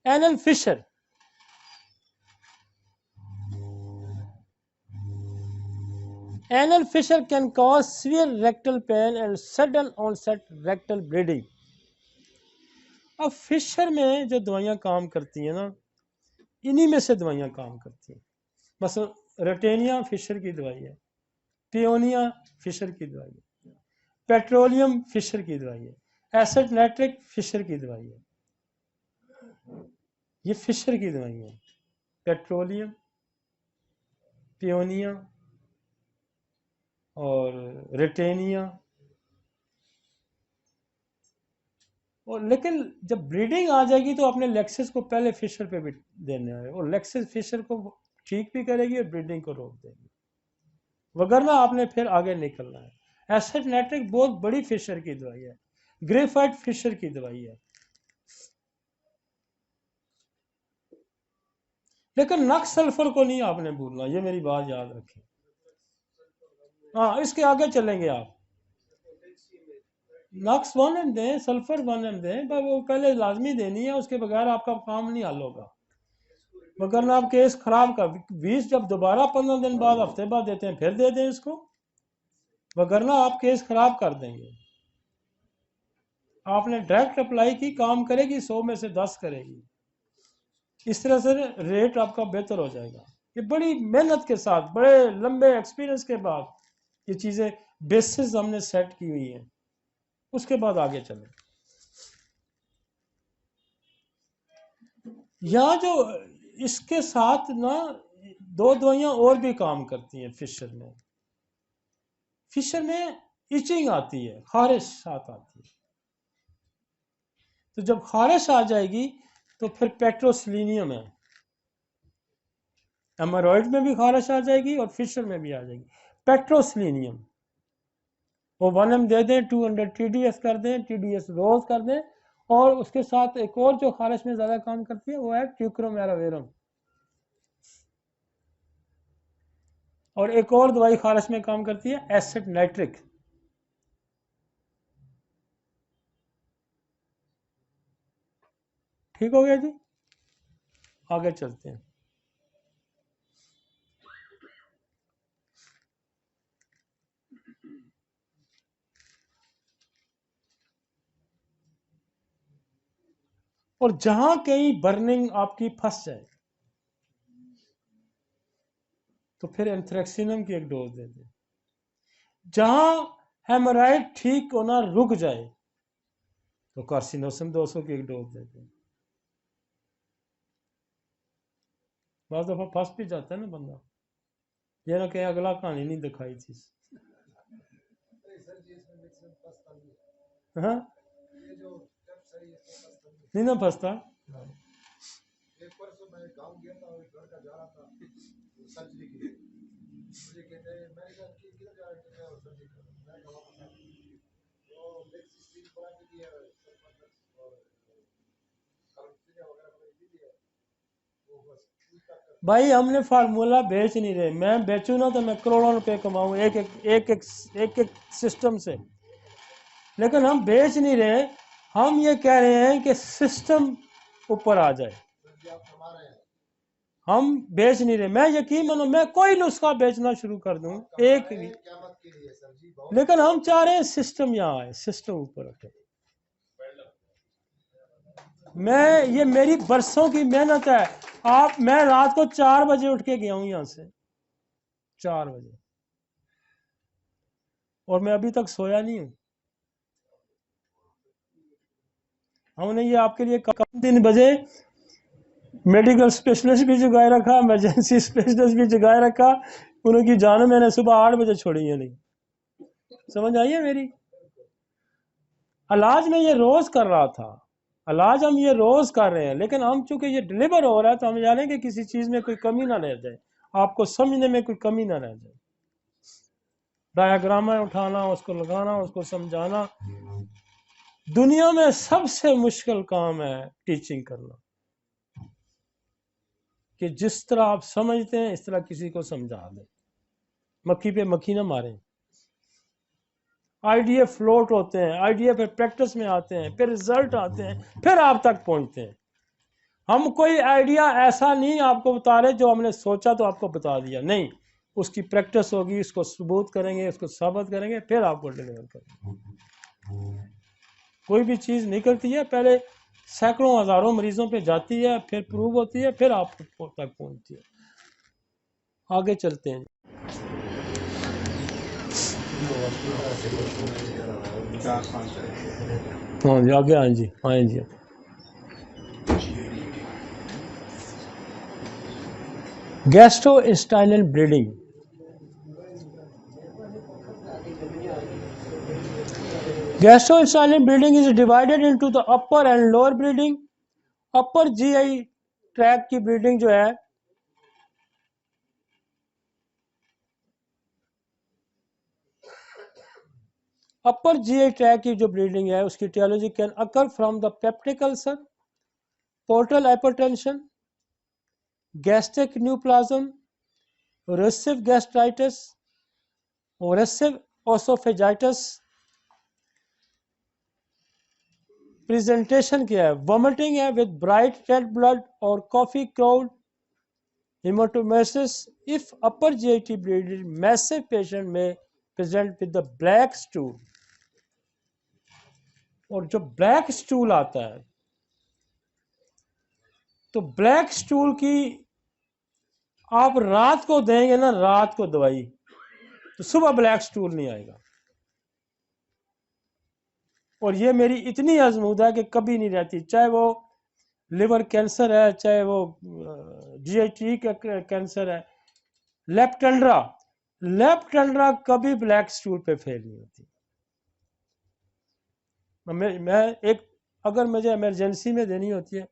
Alan Fisher. Anal fissure can cause severe rectal pain and sudden onset rectal bleeding. अब Fisher में जो दवाइयाँ काम करती हैं ना, इन्हीं में से दवाइयाँ काम करती हैं। मसलन रेटेनिया फिशर की दवाई है, पियोनिया फिशर की दवाई है, पेट्रोलियम फिशर की दवाई है, एसिड नाइट्रिक फिशर की दवाई है। ये फिशर की दवाई है, पेट्रोलियम, पियोनिया और रेटेनिया। और लेकिन जब ब्लीडिंग आ जाएगी तो अपने लेक्सिस को पहले फिशर पे भी देना है, और लेक्सिस फिशर को ठीक भी करेगी और ब्लीडिंग को रोक देगी, वगरना आपने फिर आगे निकलना है। एसिड नाइट्रिक बहुत बड़ी फिशर की दवाई है, ग्रेफाइट फिशर की दवाई है। लेकिन नक्स सल्फर को नहीं आपने भूलना, ये मेरी बात याद रखें। हाँ, इसके आगे चलेंगे आप। नक्स 1 दें, सल्फर 1 दें, पर वो पहले लाजमी देनी है, उसके बगैर आपका काम नहीं हल होगा। वगरना आप केस खराब कर 20 जब दोबारा 15 दिन बाद हफ्ते बाद देते हैं फिर दे दें इसको, वगरना आप केस खराब कर देंगे। आपने डायरेक्ट अप्लाई की, काम करेगी, 100 में से 10 करेगी। इस तरह से रेट आपका बेहतर हो जाएगा। ये बड़ी मेहनत के साथ, बड़े लंबे एक्सपीरियंस के बाद ये चीज़ें बेसिस हमने सेट की हुई हैं, उसके बाद आगे चलें। यहाँ जो इसके साथ ना 2 दवाइयाँ और भी काम करती हैं फिशर में। फिशर में इचिंग आती है, खारिश साथ आती है। तो जब खारिश आ जाएगी तो फिर पेट्रोसिलीनियम है, हेमोरॉइड में भी खारिश आ जाएगी और फिशर में भी आ जाएगी। पेट्रोसिलीनियम वो 1 दे दें, 200 TDS कर दें, TDS रोज कर दें, और उसके साथ एक और जो खारिश में ज़्यादा काम करती है वो है ट्यूक्रोमेरावेरम, और एक और दवाई खारिश में काम करती है एसिड नाइट्रिक। ठीक हो गया जी, आगे चलते हैं। और जहां कहीं बर्निंग आपकी फंस जाए तो फिर एंथ्रेक्सिनम की एक डोज दे दें। जहां हेमोराइड ठीक होना रुक जाए तो कार्सिनोसम 200 की एक डोज दे दें। बहुत दफा फंस भी जाता है ना बंदा, ये ना कहीं अगला कहानी नहीं दिखाई थी। हाँ, नहीं ना फंसता। एक परसों मैं गांव गया था, एक लड़का जा रहा था सर्जरी के लिए, मुझे कहते हैं मैंने कहा कि किधर जा रहे हैं, सर्जरी कर, मैं कहा वापस तो लेक्सिस स्ट्रीट बना के दिया और कार्बोनिया वगैरह बना के दिया, वो बस भाई हमने फार्मूला बेच नहीं रहे। मैं बेचूं ना तो मैं करोड़ों रुपए कमाऊं एक सिस्टम से, लेकिन हम बेच नहीं रहे। हम ये कह रहे हैं कि सिस्टम ऊपर आ जाए, हम बेच नहीं रहे। मैं यकीन मानो मैं कोई नुस्खा बेचना शुरू कर दूं एक भी, लेकिन हम चाह रहे हैं सिस्टम यहाँ आए, सिस्टम ऊपर उठे। मैं ये मेरी बरसों की मेहनत है। मैं रात को 4 बजे उठ के गया हूं यहां से, 4 बजे, और मैं अभी तक सोया नहीं हूं। हमने ये आपके लिए कम 3 बजे मेडिकल स्पेशलिस्ट भी जगाए रखा, इमरजेंसी स्पेशलिस्ट भी जगाए रखा, उनकी जान मैंने सुबह 8 बजे छोड़ी है। नहीं समझ आई है मेरी? इलाज में ये रोज कर रहा था, इलाज हम ये रोज कर रहे हैं, लेकिन हम चूंकि ये डिलीवर हो रहा है तो हम जाने कि किसी चीज में कोई कमी ना रह जाए, आपको समझने में कोई कमी ना रह जाए। डायग्राम उठाना, उसको लगाना, उसको समझाना, दुनिया में सबसे मुश्किल काम है टीचिंग करना, कि जिस तरह आप समझते हैं इस तरह किसी को समझा दें, मक्खी पे मक्खी ना मारें। आइडिया फ्लोट होते हैं, आइडिया फिर प्रैक्टिस में आते हैं, फिर रिजल्ट आते हैं, फिर आप तक पहुंचते हैं। हम कोई आइडिया ऐसा नहीं आपको बता रहे जो हमने सोचा तो आपको बता दिया, नहीं, उसकी प्रैक्टिस होगी, इसको सबूत करेंगे, इसको साबित करेंगे, फिर आपको डिलीवर करेंगे। कोई भी चीज़ नहीं करती है, पहले सैकड़ों हजारों मरीजों पे जाती है, फिर प्रूव होती है, फिर आप तक पहुंचती है। आगे चलते हैं। हाँ जी, आगे हाँ जी, हाँ जी। Gastrointestinal bleeding. Gastrointestinal bleeding is divided into the upper and lower bleeding. Upper GI tract की ब्लीडिंग जो है, अपर जीआई ट्रैक की जो ब्लीडिंग है उसकी aetiology can occur from the peptic ulcer, portal hypertension, gastric neoplasm, erosive gastritis, erosive oesophagitis. Presentation क्या है? Vomiting है विद ब्राइट रेड ब्लड और coffee ground, hematomesis. If upper GIT bleeding, massive patient may present with the black stool. और जो black stool आता है, तो black stool की आप रात को देंगे ना, रात को दवाई, तो सुबह ब्लैक स्टूल नहीं आएगा। और ये मेरी इतनी आजमूदा है कि कभी नहीं रहती, चाहे वो लिवर कैंसर है, चाहे वो जीआईटी का कैंसर है। लेप्टेंड्रा, लेप्टेंड्रा कभी ब्लैक स्टूल पे फेल नहीं होती। मैं एक, अगर मुझे इमरजेंसी में देनी होती है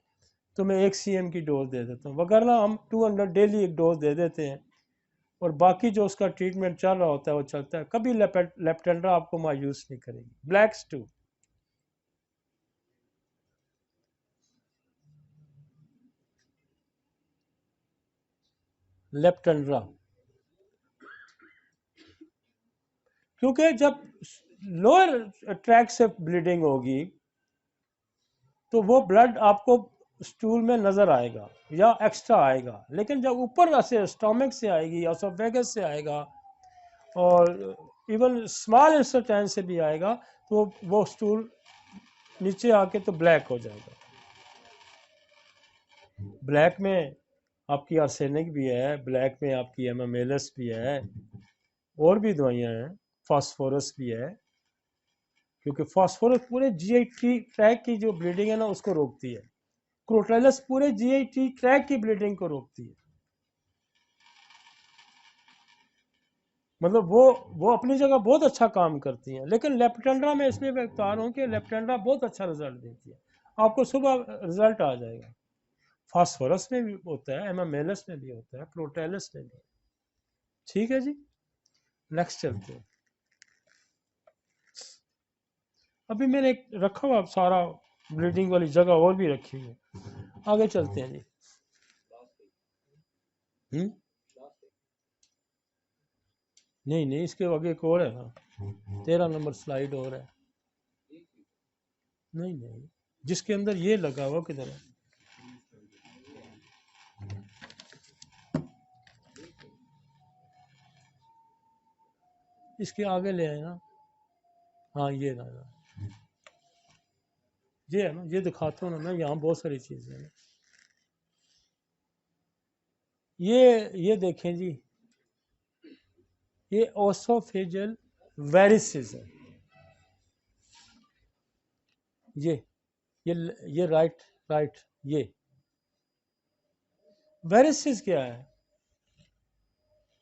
तो मैं 1 CM की डोज दे देता हूँ, वगरना हम 200 डेली एक डोज दे देते हैं, और बाकी जो उसका ट्रीटमेंट चल रहा होता है वो चलता है। कभी लेप्टेंड्रा आपको मायूस नहीं करेगी। ब्लैक स्टूल, लेप्टेंड्रा, क्योंकि जब लोअर ट्रैक से ब्लीडिंग होगी तो वो ब्लड आपको स्टूल में नजर आएगा या एक्स्ट्रा आएगा, लेकिन जब ऊपर से स्टोमक से आएगी, एसोफेगस से आएगा, और इवन स्मॉल इंटेस्टाइन से भी आएगा, तो वो स्टूल नीचे आके तो ब्लैक हो जाएगा। ब्लैक में आपकी आर्सेनिक भी है, ब्लैक में आपकी एमामेलस भी है, और भी दवाइयाँ हैं, फास्फोरस भी है, क्योंकि फास्फोरस पूरे जीआईटी ट्रैक की जो ब्लीडिंग है ना उसको रोकती है। क्रोटेलस पूरे जीआईटी ट्रैक की ब्लीडिंग को रोकती है। मतलब वो अपनी जगह बहुत अच्छा काम करती हैं, लेकिन लेप्टेंड्रा में इसमें मैं बता रहा हूँ कि लेप्टेंड्रा बहुत अच्छा रिजल्ट देती है, आपको सुबह रिजल्ट आ जाएगा। फास्फोरस में भी होता है, एमामेलस में भी होता है, क्रोटेलस में भी। ठीक है जी, नेक्स्ट चलते हैं। अभी मैंने एक रखा हुआ सारा ब्लीडिंग वाली जगह और भी रखी हुई है, आगे चलते हैं जी। नहीं नहीं, इसके आगे एक और है ना, 13 नंबर स्लाइड और है। नहीं नहीं, जिसके अंदर ये लगा हुआ किधर है? इसके आगे ले आए ना, हाँ ये ना, ये है ना, ये दिखाता हूँ ना मैं, यहाँ बहुत सारी चीज़ें हैं। ये देखें जी, ये ओसोफेजल वेरिसेस है। ये राइट राइट, ये वेरिसेस क्या है?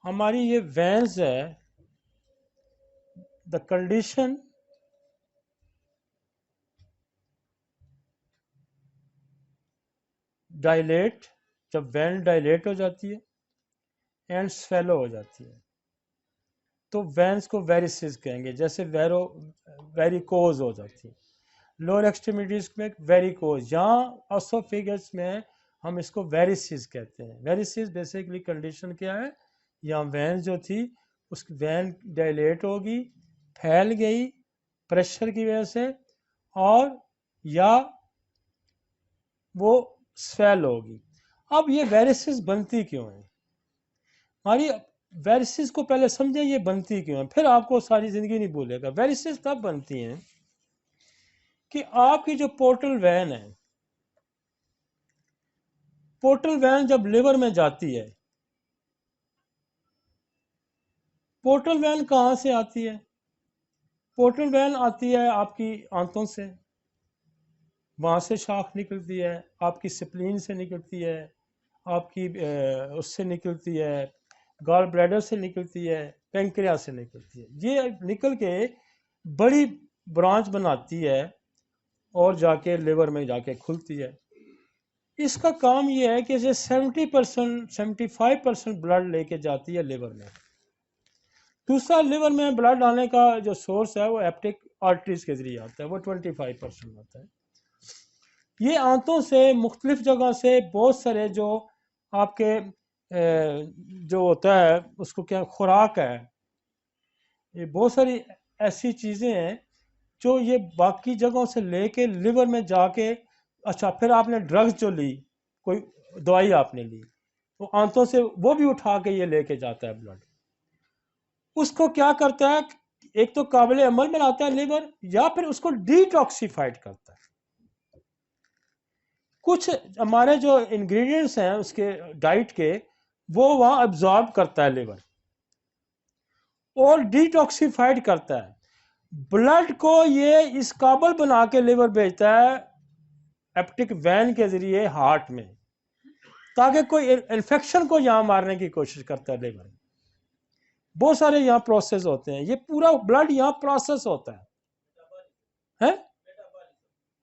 हमारी ये वेंस है, द कंडीशन डायलेट, जब वेन डायलेट हो जाती है एंड स्वेलो हो जाती है, तो वेंस को वेरिसेस कहेंगे। जैसे वेरिकोज हो जाती है, लोअर एक्सट्रीमिटीज में वेरिकोज, यहाँ ओसोफेगस में हम इसको वेरिसिस कहते हैं। वेरिसिस बेसिकली कंडीशन क्या है? यहाँ वैन जो थी उसकी वैन डायलेट होगी, फैल गई प्रेशर की वजह से, और या वो स्वेल होगी। अब ये वेरिसेस बनती क्यों है? हमारी वेरिसेस को पहले समझे, ये बनती क्यों है, फिर आपको सारी जिंदगी नहीं भूलेगा। वेरिसेस तब बनती हैं कि आपकी जो पोर्टल वैन है, पोर्टल वैन जब लिवर में जाती है, पोर्टल वैन कहाँ से आती है? पोर्टल वैन आती है आपकी आंतों से, वहाँ से शाख निकलती है, आपकी स्प्लीन से निकलती है, आपकी उससे निकलती है, गॉल ब्लैडर से निकलती है, पेंक्रियास से निकलती है। ये निकल के बड़ी ब्रांच बनाती है और जाके लिवर में जाके खुलती है। इसका काम ये है कि इसे 70% 75% ब्लड लेके जाती है लिवर में। दूसरा, लिवर में ब्लड आने का जो सोर्स है वो एप्टिक आर्टरीज के जरिए आता है, वो 25% आता है। ये आंतों से मुख्तलिफ जगह से बहुत सारे जो आपके जो होता है उसको क्या खुराक है, ये बहुत सारी ऐसी चीज़ें हैं जो ये बाकी जगहों से लेके लिवर में जाके, अच्छा फिर आपने ड्रग्स जो ली, कोई दवाई आपने ली, तो आंतों से वो भी उठा के ये लेके जाता है ब्लड। उसको क्या करता है, एक तो काबिल अमल बनाता है लिवर, या फिर उसको डिटॉक्सिफाइड करता है। कुछ हमारे जो इंग्रेडिएंट्स हैं उसके डाइट के, वो वहाँ अब्जॉर्ब करता है लिवर और डिटॉक्सिफाइड करता है। ब्लड को ये इस काबिल बना के लिवर भेजता है एप्टिक वैन के जरिए हार्ट में, ताकि कोई इन्फेक्शन को यहाँ मारने की कोशिश करता है लिवर। बहुत सारे यहाँ प्रोसेस होते हैं, ये पूरा ब्लड यहाँ प्रोसेस होता है?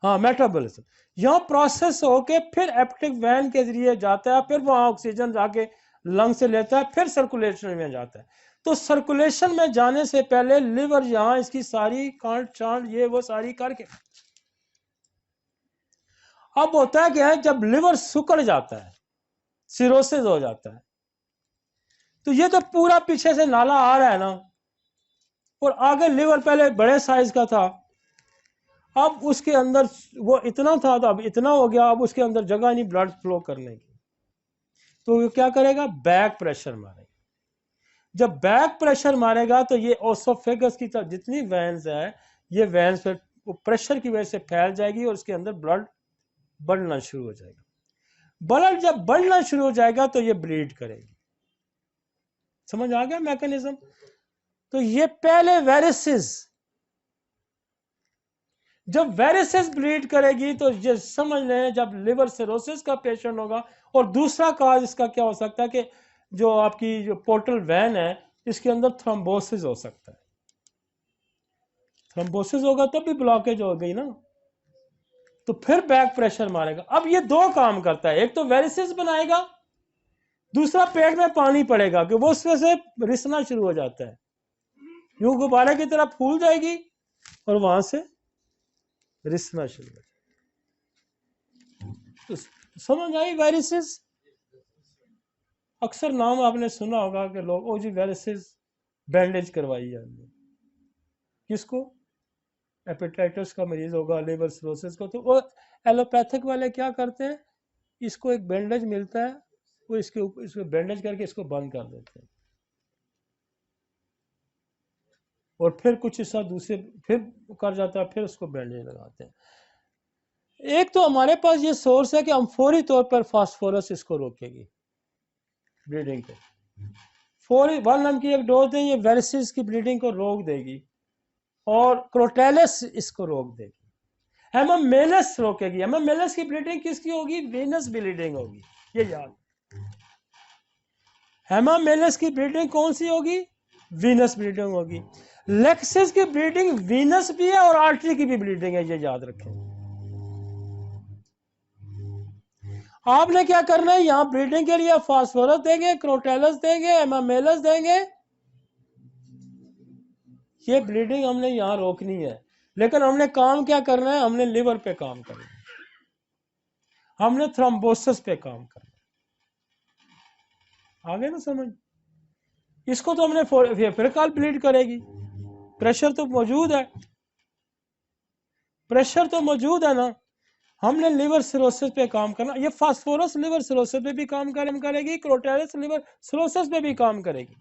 हाँ, मेटाबॉलिज्म यहाँ प्रोसेस होके फिर एप्टिक वैन के जरिए जाता है, फिर वहाँ ऑक्सीजन जाके लंग से लेता है, फिर सर्कुलेशन में जाता है। तो सर्कुलेशन में जाने से पहले लिवर यहाँ इसकी सारी कांट चांट ये वो सारी करके, अब होता है क्या है, जब लिवर सुकड़ जाता है, सिरोसिस हो जाता है, तो ये तो पूरा पीछे से नाला आ रहा है ना, और आगे लिवर पहले बड़े साइज का था, अब उसके अंदर वो इतना था तो अब इतना हो गया, अब उसके अंदर जगह नहीं ब्लड फ्लो करने की, तो वो क्या करेगा, बैक प्रेशर मारेगा। जब बैक प्रेशर मारेगा तो ये ओसोफेगस की तरफ जितनी वेन्स है, ये वेन्स पे प्रेशर की वजह से फैल जाएगी और उसके अंदर ब्लड बढ़ना शुरू हो जाएगा। ब्लड जब बढ़ना शुरू हो जाएगा तो ये ब्लीड करेगी। समझ आ गया मैकेनिज्म? तो ये पहले वेरिसेस, जब वेरिसेस ब्लीड करेगी तो ये समझ लें जब लिवर सिरोसिस का पेशेंट होगा। और दूसरा काज इसका क्या हो सकता है कि जो आपकी जो पोर्टल वैन है इसके अंदर थ्रोम्बोसिस हो सकता है। थ्रोम्बोसिस होगा तब भी ब्लॉकेज हो गई ना, तो फिर बैक प्रेशर मारेगा। अब ये दो काम करता है, एक तो वेरिसेस बनाएगा, दूसरा पेट में पानी पड़ेगा कि वो उसमें से रिसना शुरू हो जाता है, यूं गुब्बारे की तरह फूल जाएगी और वहां से रिसना शुरू हो जाएगा। तो समझ आई वेरिसेस? अक्सर नाम आपने सुना होगा कि लोग, ओ जी वेरिसेस बैंडेज करवाई है हमने, किसको? हेपेटाइटिस का मरीज होगा, लिवर सिरोसिस को, तो वो एलोपैथिक वाले क्या करते हैं, इसको एक बैंडेज मिलता है, वो इसके ऊपर इसको बैंडेज करके इसको बंद कर देते हैं, और फिर कुछ हिस्सा दूसरे फिर कर जाता है, फिर उसको बैंडेज लगाते हैं। एक तो हमारे पास ये सोर्स है कि हम फौरी तौर पर फास्फोरस इसको रोकेगी, ब्लीडिंग को फौरी 1 mg की एक डोज दें, ये वेरिसेस की ब्लीडिंग को रोक देगी, और क्रोटेलस इसको रोक देगी। हेमामेलस रोकेगी। हेमामेलस की ब्लीडिंग किसकी होगी? वेनस ब्लीडिंग होगी, ये याद। हेमामेलस की ब्लीडिंग कौन सी होगी? वीनस ब्लीडिंग होगी। लेक्सिस की ब्लीडिंग वीनस भी है और आर्टरी की भी ब्लीडिंग है, ये याद रखें। आपने क्या करना है, यहां ब्लीडिंग के लिए फास्फोरस देंगे, क्रोटेलस देंगे, हेमामेलस देंगे, ये ब्लीडिंग हमने यहां रोकनी है। लेकिन हमने काम क्या करना है, हमने लिवर पे काम करना है, हमने थ्रोम्बोसिस पे काम करना है। आगे ना समझ? इसको तो हमने फिर कल ब्लीड करेगी, प्रेशर तो मौजूद है, प्रेशर तो मौजूद है ना, हमने लिवर सिरोसिस पे काम करना, ये फास्फोरस लिवर सिरोसिस पे भी काम करेगी, क्रोटेरिस लिवर सिरोसिस पे भी काम करेगी।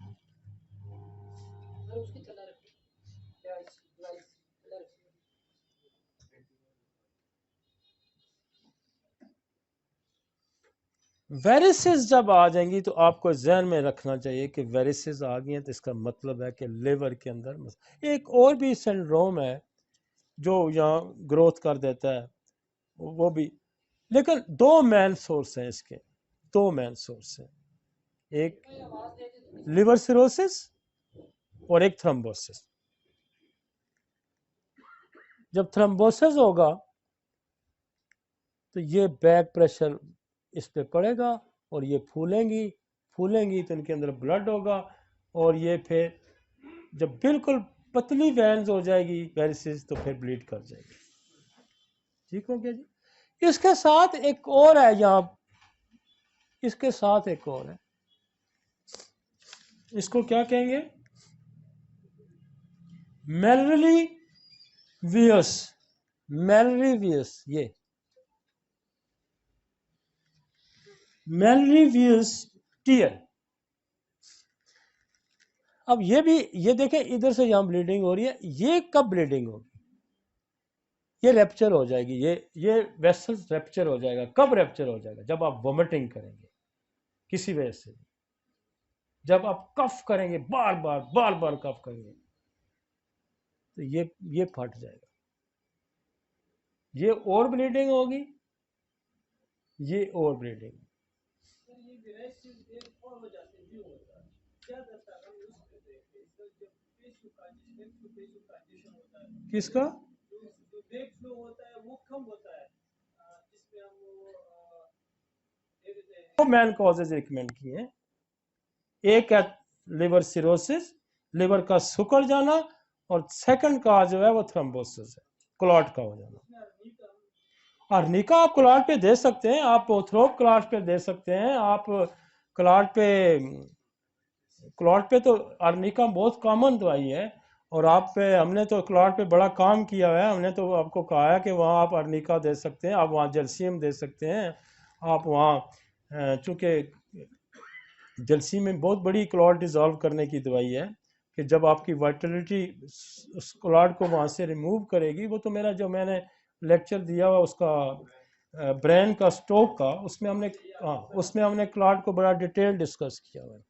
वेरिसेस जब आ जाएंगी तो आपको जहन में रखना चाहिए कि वेरिसेस आ गई हैं तो इसका मतलब है कि लिवर के अंदर एक और भी सिंड्रोम है जो यहाँ ग्रोथ कर देता है, वो भी। लेकिन दो मेन सोर्स हैं इसके, दो मेन सोर्स हैं, एक लिवर सिरोसिस और एक थ्रोम्बोसिस। जब थ्रोम्बोसिस होगा तो ये बैक प्रेशर इस पे पड़ेगा और ये फूलेंगी तो इनके अंदर ब्लड होगा, और ये फिर जब बिल्कुल पतली वेन्स हो जाएगी वेरिसेस तो फिर ब्लीड कर जाएगी। ठीक हो गया जी। इसके साथ एक और है यहाँ, इसके साथ एक और है, इसको क्या कहेंगे, मेलरी वियस, मेलरी वियस, ये मेलरी वियस टीयर। अब ये भी, ये देखें इधर से यहाँ ब्लीडिंग हो रही है, ये कब ब्लीडिंग होगी, ये रैप्चर हो जाएगी, ये वेसल्स रैप्चर हो जाएगा। कब रैप्चर हो जाएगा, जब आप वोमिटिंग करेंगे किसी वजह से, जब आप कफ करेंगे, बार बार कफ करेंगे तो ये फट जाएगा, ये और ब्लीडिंग होगी, ये और ब्लीडिंग। किसका दो मेन कॉजेज रिकमेंड किए हैं, एक है लिवर सिरोसिस, लिवर का सुकड़ जाना, और सेकंड काज जो है वो थ्रोम्बोसिस है, क्लॉट का हो जाना। अर्निका आप क्लॉट पे दे सकते हैं, आप ओथ्रोप क्लॉट पे दे सकते हैं, आप क्लॉट पे तो अर्निका बहुत कॉमन दवाई है, और आप पे हमने तो क्लॉट पे बड़ा काम किया हुआ है, हमने तो आपको कहा है कि वहाँ आप अर्निका दे सकते हैं, आप वहाँ जल्सियम दे सकते हैं, आप वहाँ चूँकि जलसी में बहुत बड़ी क्लॉट डिज़ोल्व करने की दवाई है कि जब आपकी वाइटलिटी उस क्लॉट को वहाँ से रिमूव करेगी, वो तो मेरा जो मैंने लेक्चर दिया हुआ उसका ब्रेन का स्ट्रोक का, उसमें हमने क्लॉट को बड़ा डिटेल डिस्कस किया हुआ है।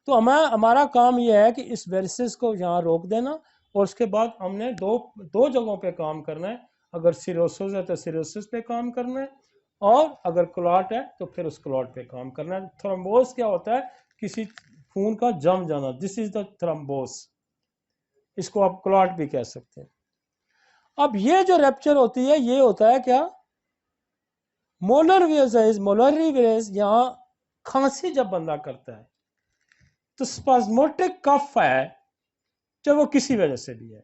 तो हमारा काम यह है कि इस वेरिसेस को यहाँ रोक देना, और उसके बाद हमने दो जगहों पे काम करना है। अगर सिरोसिस है तो सिरोसिस पे काम करना है, और अगर क्लॉट है तो फिर उस क्लॉट पे काम करना है। थ्रोम्बोस क्या होता है, किसी खून का जम जाना, दिस इज द थ्रोम्बोस, इसको आप क्लॉट भी कह सकते हैं। अब ये जो रैप्चर होती है ये होता है क्या, मोलर वेज, मोलरी वेज, यहाँ खांसी जब बंदा करता है तो स्पाज्मोटिक कफ है, चाहे वो किसी वजह से भी है,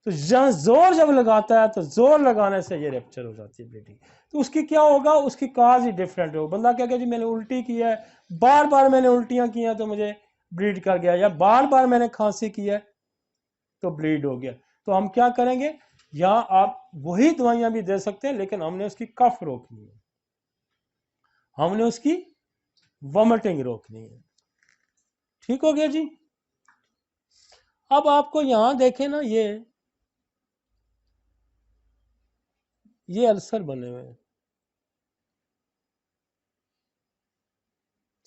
तो जोर जब लगाता है तो जोर लगाने से ये रैप्चर हो जाती है ब्लीडिंग। तो उसकी क्या होगा, उसकी काज ही डिफरेंट हो, बंदा क्या कहता जी मैंने उल्टी की है, बार बार मैंने उल्टियां की हैं तो मुझे ब्लीड कर गया, या बार बार मैंने खांसी की है तो ब्लीड हो गया। तो हम क्या करेंगे, यहाँ आप वही दवाइयां भी दे सकते हैं, लेकिन हमने उसकी कफ रोकनी है, हमने उसकी वॉमिटिंग रोकनी है। ठीक हो गया जी। अब आपको यहां देखें ना, ये अल्सर बने हुए हैं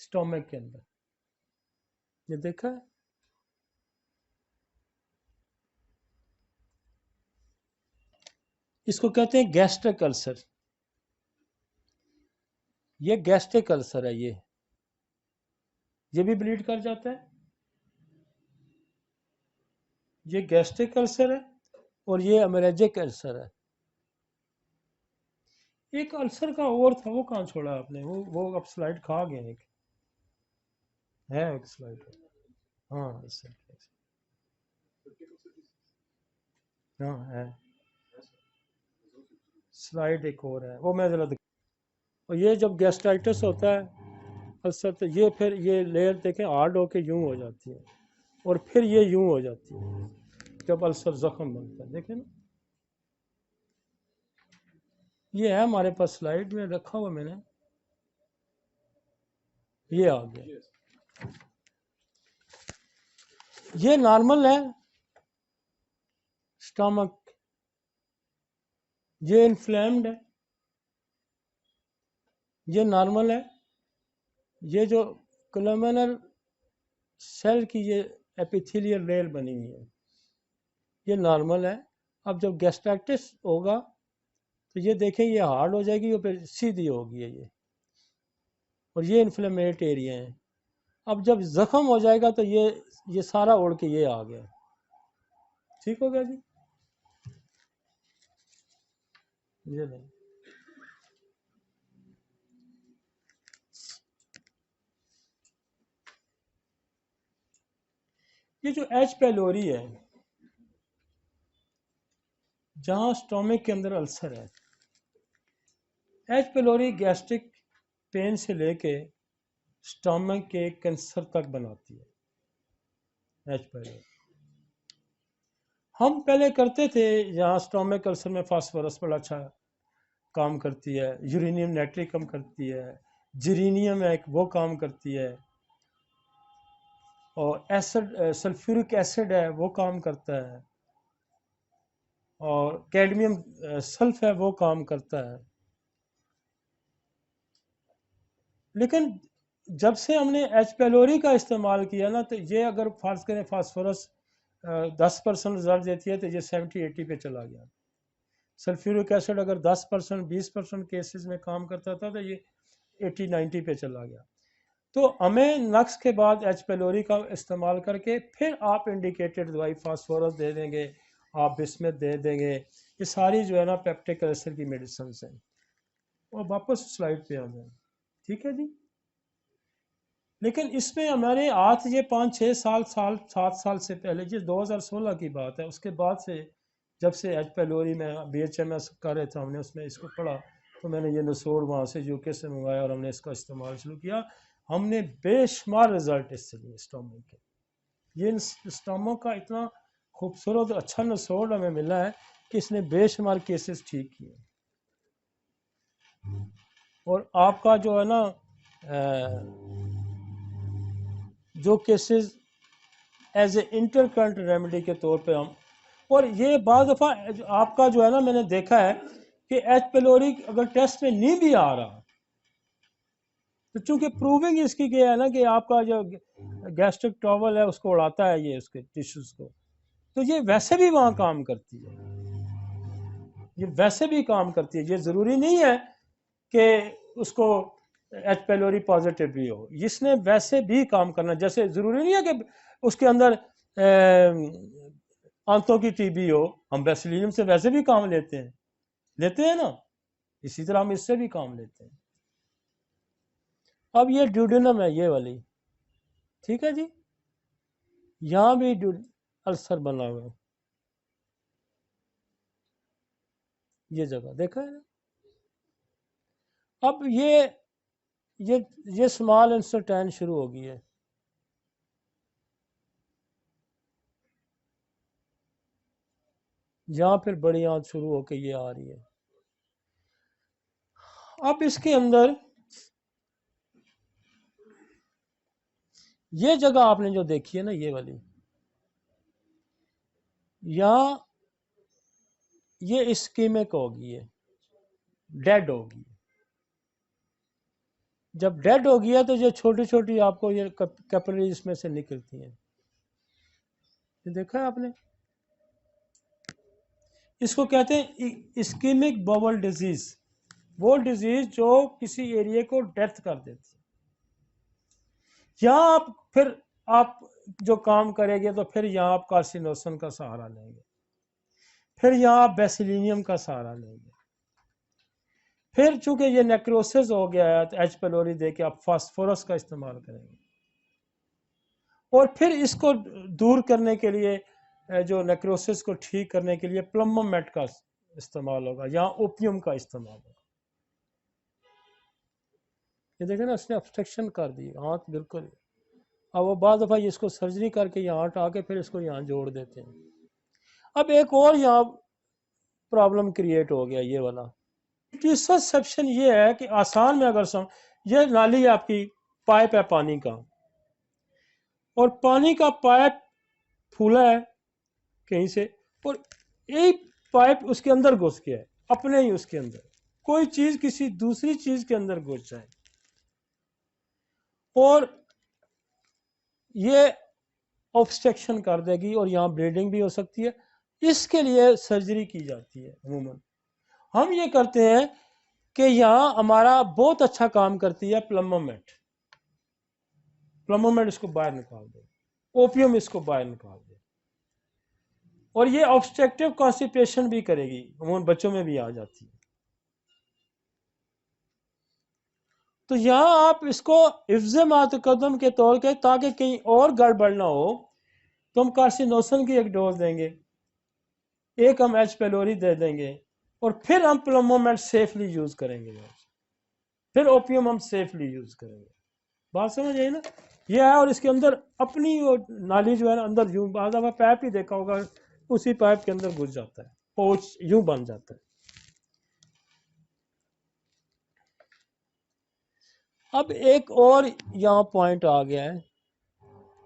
स्टोमक के अंदर, ये देखा है, इसको कहते हैं गैस्ट्रिक अल्सर, ये गैस्ट्रिक अल्सर है, ये भी ब्लीड कर जाता है, ये गैस्ट्रिक अल्सर है, और ये हेमोरेजिक अल्सर है। एक अल्सर का और था, वो कहाँ छोड़ा आपने, वो अब स्लाइड खा गए, एक स्लाइड, हाँ हाँ है, स्लाइड एक और है, वो मैं जरा और ये जब गैस्ट्राइटिस होता है अल्सर, तो ये फिर ये लेयर देखें हार्ड होके यूं हो जाती है, और फिर ये यूं हो जाती है जब अल्सर जख्म बनता है, देखें ना, ये है हमारे पास स्लाइड में रखा हुआ मैंने, ये आ गया। ये नॉर्मल है स्टमक, ये इन्फ्लेम्ड है, ये नॉर्मल है। ये जो कोलुमिनर सेल की ये एपिथेलियल लेयर बनी हुई है, ये नॉर्मल है। अब जब गैस्ट्राइटिस होगा तो ये देखें ये हार्ड हो जाएगी और फिर सीधी होगी ये, और ये इन्फ्लेमेट एरिया है। अब जब ज़ख़म हो जाएगा तो ये सारा उड़ के ये आ गया। ठीक हो गया जी। ये नहीं, ये जो एच पेलोरी है, जहाँ स्टोमिक के अंदर अल्सर है, एच पेलोरी गैस्ट्रिक पेन से लेके स्टोमक के कैंसर तक बनाती है एच पेलोरी। हम पहले करते थे, यहाँ स्टोमक अल्सर में फास्फोरस बड़ा अच्छा काम करती है, यूरेनियम नाइट्रेट कम करती है, जेरेनियम है वो काम करती है, और एसिड सल्फ्यूरिक एसिड है वो काम करता है, और कैडमियम सल्फ है वो काम करता है। लेकिन जब से हमने एच पेलोरी का इस्तेमाल किया ना, तो ये अगर फर्ज करें फास्फोरस 10% रिजल्ट देती है तो ये 70-80 पे चला गया। सल्फ्यूरिक एसिड अगर 10% 20% केसेस में काम करता था तो ये 80-90 पे चला गया। तो हमें नक्स के बाद एच पेलोरी का इस्तेमाल करके फिर आप इंडिकेटेड दवाई फास्फोरस दे देंगे, आप बिस्मिथ दे देंगे, ये सारी जो है ना पेप्टिक अल्सर की मेडिसिन हैं। और वापस स्लाइड पे आ जाए, ठीक है जी। लेकिन इसमें हमारे आज ये 5-6 साल 7 साल से पहले, ये 2016 की बात है, उसके बाद से जब से एच पेलोरी में BHMS कर रहे थे, हमने उसमें इसको पढ़ा, तो मैंने ये नसोड़ वहाँ से UK से मंगाया और हमने इसका इस्तेमाल शुरू किया। हमने बेशुमार रिजल्ट इससे लिए स्टोमक के। ये स्टोमक का इतना खूबसूरत अच्छा नसोड़ हमें मिला है कि इसने बेशुमार केसेस ठीक किए। और आपका जो है ना जो cases as a intercurrent remedy के तौर पे हम, और ये बाद दफ़ा आपका जो है ना मैंने देखा है कि एच पेलोरी अगर टेस्ट में नहीं भी आ रहा, तो चूंकि प्रूविंग इसकी क्या है ना कि आपका जो गैस्ट्रिक ट्रबल है उसको उड़ाता है ये उसके टिश्यूज को, तो ये वैसे भी वहाँ काम करती है, ये वैसे भी काम करती है। ये ज़रूरी नहीं है कि उसको एच पेलोरी पॉजिटिव भी हो, इसने वैसे भी काम करना। जैसे ज़रूरी नहीं है कि उसके अंदर आंतों की टीबी हो, हम बेसिलियम से वैसे भी काम लेते हैं ना, इसी तरह हम इससे भी काम लेते हैं। अब ये ड्यूडेनम है ये वाली, ठीक है जी, यहाँ भी अल्सर बना हुआ है, ये जगह देखा है ना। अब ये स्मॉल इंस्टेंट शुरू हो गई है, यहाँ फिर बड़ी आंत शुरू होकर ये आ रही है। अब इसके अंदर ये जगह आपने जो देखी है ना, ये वाली, यहाँ ये इस्कीमिक होगी, ये डेड होगी। जब डेड हो गया तो ये छोटी छोटी आपको ये कैपिलरीज इसमें से निकलती हैं, ये देखा है आपने। इसको कहते हैं इस्कीमिक बबल डिजीज, वो डिजीज जो किसी एरिया को डेथ कर देती है। यहाँ आप जो काम करेंगे तो फिर यहाँ आप कार्सिनोसन का सहारा लेंगे, फिर यहाँ आप बेसिलिनियम का सहारा लेंगे, फिर चूंकि ये नेक्रोसिस हो गया है तो एच पेलोरी दे के आप फास्फोरस का इस्तेमाल करेंगे, और फिर इसको दूर करने के लिए जो नेक्रोसिस को ठीक करने के लिए प्लम्बोमेट का इस्तेमाल होगा, या ओपियम का इस्तेमाल होगा। ये देखें ना, उसने ऑब्स्ट्रक्शन कर दी हाथ बिल्कुल। अब वो बाद दफ़ा इसको सर्जरी करके यहाँ हटा के फिर इसको यहाँ जोड़ देते हैं। अब एक और यहाँ प्रॉब्लम क्रिएट हो गया, ये वाला टिशोसेप्शन ये है कि आसान में अगर ये नाली है आपकी, पाइप है पानी का, और पानी का पाइप फूला है कहीं से, और एक पाइप उसके अंदर घुस गया है, अपने ही उसके अंदर कोई चीज किसी दूसरी चीज के अंदर घुस जाए, और ये ऑब्स्ट्रक्शन कर देगी और यहाँ ब्लीडिंग भी हो सकती है। इसके लिए सर्जरी की जाती है अमूमन। हम ये करते हैं कि यहाँ हमारा बहुत अच्छा काम करती है प्लमोमेट। प्लमोमेट इसको बाहर निकाल दे, ओपियम इसको बाहर निकाल दे, और ये ऑब्स्ट्रक्टिव कॉन्स्टिपेशन भी करेगी, अमूमन बच्चों में भी आ जाती है। तो यहाँ आप इसको हिफ्ज़ मातकदम के तौर के, ताकि कहीं और गड़बड़ ना हो, तो हम कार्सिनोसन की एक डोज देंगे, एक हम एच पेलोरी दे देंगे, और फिर हम प्लमोमेट सेफली यूज करेंगे, फिर ओपियम हम सेफली यूज करेंगे। बात समझ आई ना? ये है, और इसके अंदर अपनी वो नाली जो है ना अंदर यूं, बाद में पाइप ही देखा होगा, उसी पाइप के अंदर घुस जाता है, पोच यूं बन जाता है। अब एक और यहाँ पॉइंट आ गया है,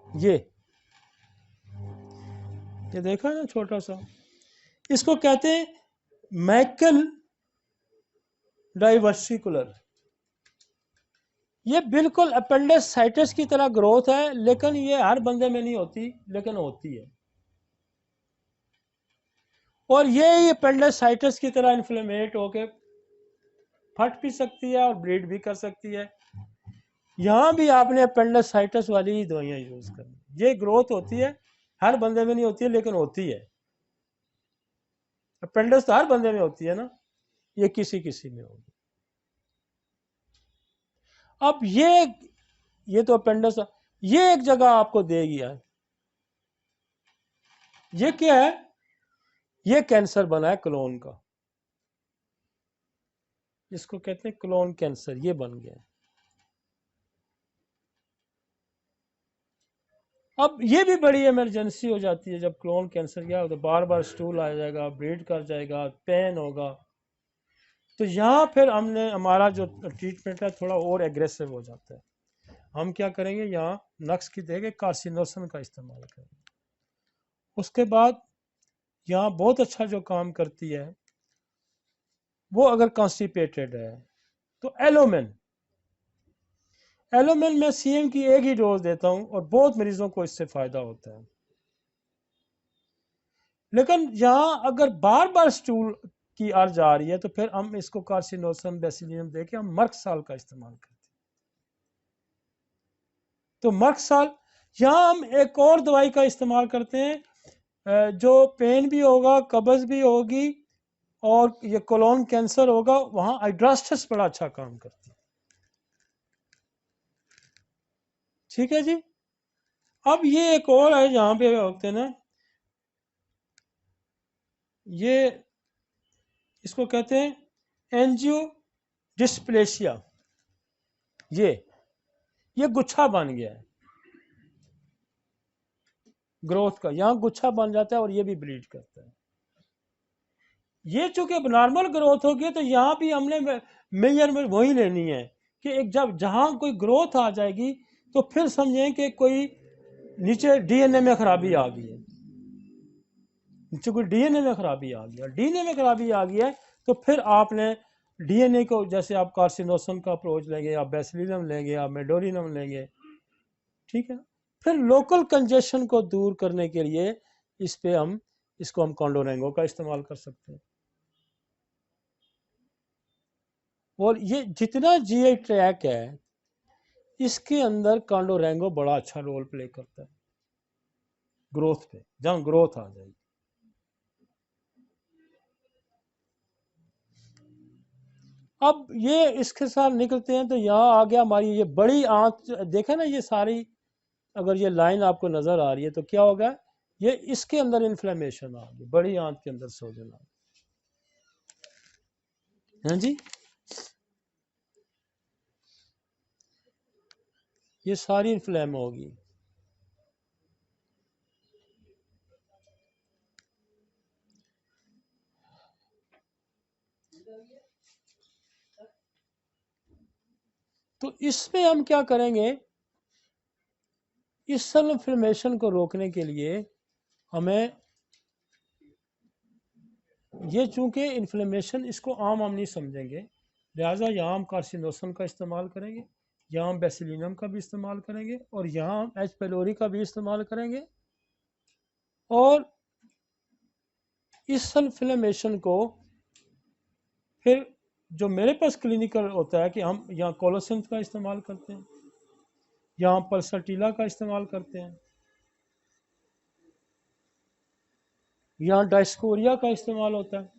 ये देखा ना छोटा सा, इसको कहते हैं मैकल डाइवर्सिकुलर। ये बिल्कुल अपेंडिसाइटिस की तरह ग्रोथ है, लेकिन ये हर बंदे में नहीं होती, लेकिन होती है। और ये अपेंडिसाइटिस की तरह इन्फ्लेमेट होके फट भी सकती है और ब्लीड भी कर सकती है। यहाँ भी आपने अपेंडिसाइटिस वाली ही दवाइयाँ यूज करनी। ये ग्रोथ होती है, हर बंदे में नहीं होती है, लेकिन होती है। अपेंडिस तो हर बंदे में होती है ना, ये किसी किसी में होगी। अब ये तो अपेंडिस, ये एक जगह आपको देगी यार। ये क्या है? ये कैंसर बना है क्लोन का, इसको कहते हैं क्लोन कैंसर, ये बन गया। अब ये भी बड़ी इमरजेंसी हो जाती है, जब क्लोन कैंसर क्या होता है, बार बार स्टूल आ जाएगा, ब्लीड कर जाएगा, पेन होगा। तो यहाँ फिर हमने हमारा जो ट्रीटमेंट है थोड़ा और एग्रेसिव हो जाता है। हम क्या करेंगे, यहाँ नक्स की देंगे, कार्सिनोसन का इस्तेमाल करेंगे। उसके बाद यहाँ बहुत अच्छा जो काम करती है, वो अगर कॉन्स्टिपेटेड है तो एलोमेन। एलोमेन में सीएम की एक ही डोज देता हूँ, और बहुत मरीजों को इससे फायदा होता है। लेकिन यहाँ अगर बार बार स्टूल की अर्ज आ रही है, तो फिर हम इसको कार्सिनोसन बेसिलियम देके हम मर्कसाल का इस्तेमाल करते हैं। तो मर्कसाल, यहाँ हम एक और दवाई का इस्तेमाल करते हैं, जो पेन भी होगा, कब्ज भी होगी, और ये कोलोन कैंसर होगा, वहां हाइड्रास्टस बड़ा अच्छा काम करती है। ठीक है जी। अब ये एक और है, यहाँ पे होते हैं ना, ये इसको कहते हैं एंजियो डिस्प्लेसिया। ये गुच्छा बन गया है ग्रोथ का, यहाँ गुच्छा बन जाता है और ये भी ब्लीड करता है। ये चूंकि नॉर्मल ग्रोथ होगी, तो यहाँ भी हमने मेजरमेंट वही लेनी है कि एक जब जहाँ कोई ग्रोथ आ जाएगी, तो फिर समझें कि कोई नीचे डीएनए में खराबी आ गई है। नीचे कोई डीएनए में खराबी आ गई है, डीएनए में खराबी आ गई है, तो फिर आपने डीएनए को, जैसे आप कार्सिनोसन का अप्रोच लेंगे, या बेसिलिनम लेंगे, या मेडोरिनम लेंगे, ठीक है। फिर लोकल कंजेशन को दूर करने के लिए इसको हम कॉन्डोरेंगो का इस्तेमाल कर सकते हैं। और ये जितना जीआई ट्रैक है, इसके अंदर कॉन्डोरेंगो बड़ा अच्छा रोल प्ले करता है ग्रोथ पे, जहां ग्रोथ आ जाएगी। अब ये इसके साथ निकलते हैं, तो यहाँ आ गया हमारी ये बड़ी आंत, देखा ना ये सारी, अगर ये लाइन आपको नजर आ रही है, तो क्या होगा, ये इसके अंदर इन्फ्लेमेशन आ गई, बड़ी आंत के अंदर सोजन आ गई। हाँ जी, ये सारी इन्फ्लेम होगी। तो इसमें हम क्या करेंगे, इस सेल इन्फ्लेमेशन को रोकने के लिए हमें ये, चूंकि इन्फ्लेमेशन इसको आम हम नहीं समझेंगे, लिहाजा यहाँ हम कार्सिनोसन का इस्तेमाल करेंगे, यहाँ हम बेसिलिनम का भी इस्तेमाल करेंगे, और यहाँ हम एच पेलोरी का भी इस्तेमाल करेंगे। और इस इन्फ्लेमेशन को फिर जो मेरे पास क्लिनिकल होता है कि हम यहाँ कोलोसिन का इस्तेमाल करते हैं, यहाँ पल्सटीला का इस्तेमाल करते हैं, यहाँ डायस्कोरिया का इस्तेमाल होता है।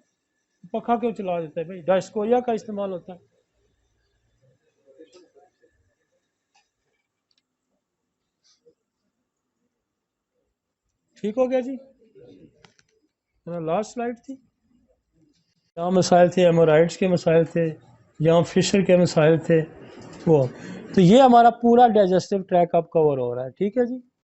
पखा क्यों चला देता है भाई, डायस्कोरिया का इस्तेमाल होता है। ठीक हो गया जी, लास्ट स्लाइड थी। यहाँ मसाइल थे, हेमोराइड्स के मसाइल थे, यहाँ फिशर के मसाइल थे वो। तो ये हमारा पूरा डाइजेस्टिव ट्रैक अब कवर हो रहा है। ठीक है जी।